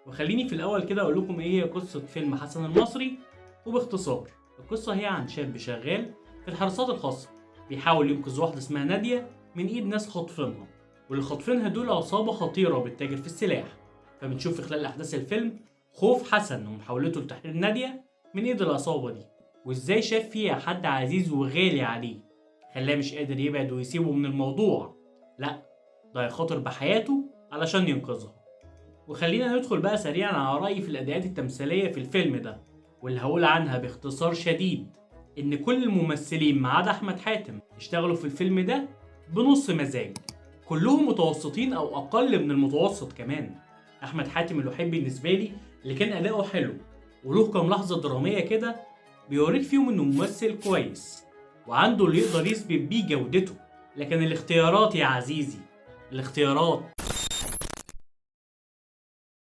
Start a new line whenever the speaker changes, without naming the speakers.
وخليني في الأول كده أقول لكم إيه هي قصة فيلم حسن المصري. وباختصار القصة هي عن شاب شغال في الحراسات الخاصة، بيحاول ينقذ واحدة اسمها نادية من إيد ناس خاطفينها، واللي خاطفينها دول عصابة خطيرة بتتاجر في السلاح. فبنشوف في خلال أحداث الفيلم خوف حسن ومحاولته لتحرير نادية من إيد العصابة دي، وإزاي شاف فيها حد عزيز وغالي عليه خلاه مش قادر يبعد ويسيبه من الموضوع، لأ ده هيخاطر بحياته علشان ينقذها. وخلينا ندخل بقى سريعا على رأيي في الأداءات التمثيلية في الفيلم ده، واللي هقول عنها باختصار شديد إن كل الممثلين ما عدا أحمد حاتم اشتغلوا في الفيلم ده بنص مزاج، كلهم متوسطين أو أقل من المتوسط كمان. أحمد حاتم الوحيد بالنسبة لي اللي كان أداؤه حلو، وله كام لحظة درامية كده بيوريك فيهم إنه ممثل كويس وعنده اللي يقدر يثبت بيه جودته. لكن الاختيارات يا عزيزي، الاختيارات